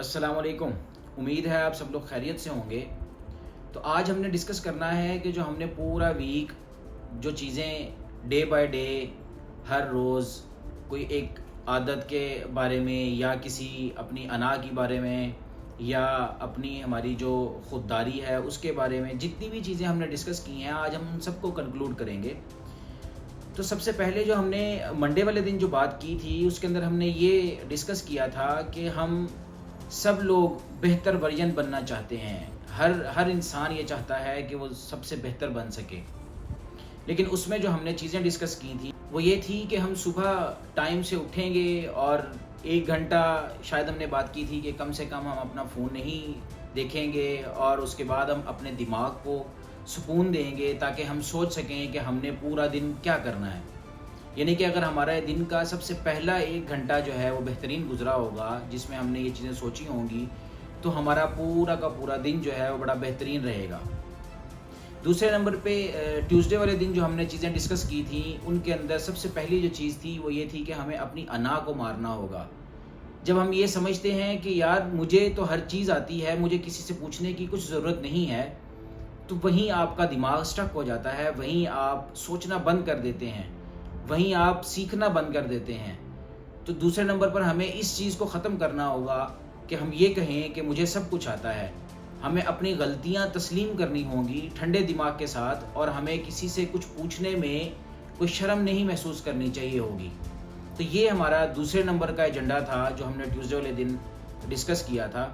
अस्सलाम वालेकुम। उम्मीद है आप सब लोग खैरियत से होंगे। तो आज हमने डिस्कस करना है कि जो हमने पूरा वीक जो चीज़ें डे बाय डे हर रोज़ कोई एक आदत के बारे में या किसी अपनी अना के बारे में या अपनी हमारी जो खुददारी है उसके बारे में जितनी भी चीज़ें हमने डिस्कस की हैं आज हम उन सबको कंक्लूड करेंगे। तो सबसे पहले जो हमने मंडे वाले दिन जो बात की थी उसके अंदर हमने ये डिस्कस किया था कि हम सब लोग बेहतर वर्जन बनना चाहते हैं। हर इंसान ये चाहता है कि वो सबसे बेहतर बन सके। लेकिन उसमें जो हमने चीज़ें डिस्कस की थी वो ये थी कि हम सुबह टाइम से उठेंगे और 1 घंटा शायद हमने बात की थी कि कम से कम हम अपना फ़ोन नहीं देखेंगे और उसके बाद हम अपने दिमाग को सुकून देंगे ताकि हम सोच सकें कि हमने पूरा दिन क्या करना है। यानी कि अगर हमारा दिन का सबसे पहला 1 घंटा जो है वो बेहतरीन गुजरा होगा जिसमें हमने ये चीज़ें सोची होंगी तो हमारा पूरा का पूरा दिन जो है वो बड़ा बेहतरीन रहेगा। दूसरे नंबर पे ट्यूसडे वाले दिन जो हमने चीज़ें डिस्कस की थी उनके अंदर सबसे पहली जो चीज़ थी वो ये थी कि हमें अपनी अना को मारना होगा। जब हम ये समझते हैं कि यार मुझे तो हर चीज़ आती है, मुझे किसी से पूछने की कुछ ज़रूरत नहीं है, तो वहीं आपका दिमाग स्टक हो जाता है, वहीं आप सोचना बंद कर देते हैं, वहीं आप सीखना बंद कर देते हैं। तो दूसरे नंबर पर हमें इस चीज़ को ख़त्म करना होगा कि हम ये कहें कि मुझे सब कुछ आता है। हमें अपनी गलतियां तस्लीम करनी होंगी ठंडे दिमाग के साथ और हमें किसी से कुछ पूछने में कोई शर्म नहीं महसूस करनी चाहिए होगी। तो ये हमारा दूसरे नंबर का एजेंडा था जो हमने ट्यूसडे वाले दिन डिस्कस किया था।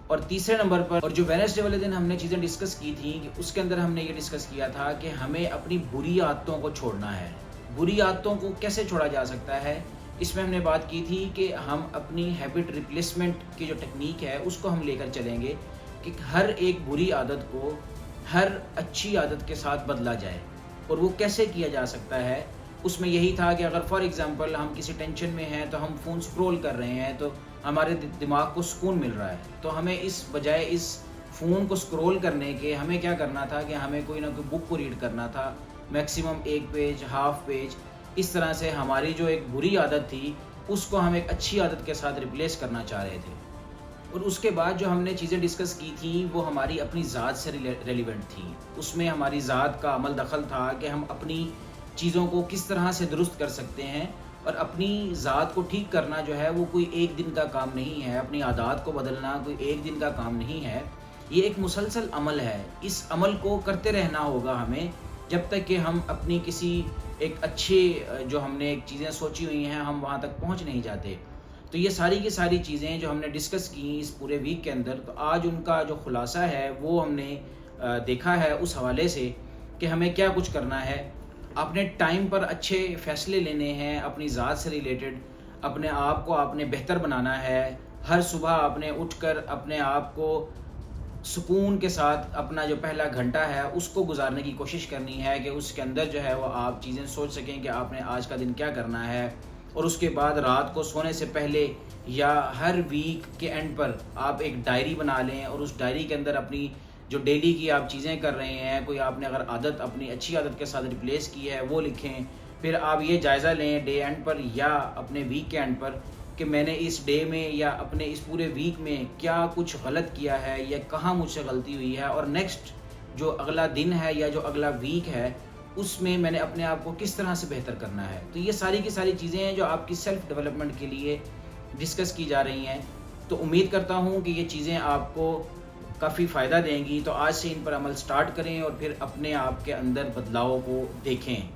और तीसरे नंबर पर और जो वेडनेसडे वाले दिन हमने चीज़ें डिस्कस की थी उसके अंदर हमने ये डिस्कस किया था कि हमें अपनी बुरी आदतों को छोड़ना है। बुरी आदतों को कैसे छोड़ा जा सकता है, इसमें हमने बात की थी कि हम अपनी हैबिट रिप्लेसमेंट की जो टेक्निक है उसको हम लेकर चलेंगे कि हर एक बुरी आदत को हर अच्छी आदत के साथ बदला जाए। और वो कैसे किया जा सकता है, उसमें यही था कि अगर फॉर एग्ज़ाम्पल हम किसी टेंशन में हैं तो हम फ़ोन स्क्रॉल कर रहे हैं तो हमारे दिमाग को सुकून मिल रहा है, तो हमें इस बजाय इस फ़ोन को स्क्रॉल करने के हमें क्या करना था कि हमें कोई ना कोई बुक को रीड करना था, मैक्सिमम 1 पेज, हाफ पेज। इस तरह से हमारी जो एक बुरी आदत थी उसको हम एक अच्छी आदत के साथ रिप्लेस करना चाह रहे थे। और उसके बाद जो हमने चीज़ें डिस्कस की थी वो हमारी अपनी ज़ात से रेलिवेंट थी। उसमें हमारी ज़ात का अमल दखल था कि हम अपनी चीज़ों को किस तरह से दुरुस्त कर सकते हैं। और अपनी ज़ात को ठीक करना जो है वो कोई एक दिन का काम नहीं है, अपनी आदत को बदलना कोई एक दिन का काम नहीं है, ये एक मुसलसल अमल है। इस अमल को करते रहना होगा हमें जब तक कि हम अपनी किसी एक अच्छे जो हमने एक चीज़ें सोची हुई हैं हम वहाँ तक पहुँच नहीं जाते। तो ये सारी की सारी चीज़ें जो हमने डिस्कस की इस पूरे वीक के अंदर, तो आज उनका जो खुलासा है वो हमने देखा है उस हवाले से कि हमें क्या कुछ करना है। आपने टाइम पर अच्छे फ़ैसले लेने हैं अपनी ज़ात से रिलेटेड, अपने आप को आपने बेहतर बनाना है। हर सुबह आपने उठकर अपने आप को सुकून के साथ अपना जो पहला घंटा है उसको गुजारने की कोशिश करनी है कि उसके अंदर जो है वो आप चीज़ें सोच सकें कि आपने आज का दिन क्या करना है। और उसके बाद रात को सोने से पहले या हर वीक के एंड पर आप एक डायरी बना लें और उस डायरी के अंदर अपनी जो डेली की आप चीज़ें कर रहे हैं, कोई आपने अगर आदत अपनी अच्छी आदत के साथ रिप्लेस की है वो लिखें। फिर आप ये जायज़ा लें डे एंड पर या अपने वीक के एंड पर कि मैंने इस डे में या अपने इस पूरे वीक में क्या कुछ गलत किया है या कहाँ मुझसे गलती हुई है, और नेक्स्ट जो अगला दिन है या जो अगला वीक है उसमें मैंने अपने आप को किस तरह से बेहतर करना है। तो ये सारी की सारी चीज़ें हैं जो आपकी सेल्फ़ डेवलपमेंट के लिए डिस्कस की जा रही हैं। तो उम्मीद करता हूँ कि ये चीज़ें आपको काफ़ी फ़ायदा देंगी। तो आज से इन पर अमल स्टार्ट करें और फिर अपने आप के अंदर बदलाव को देखें।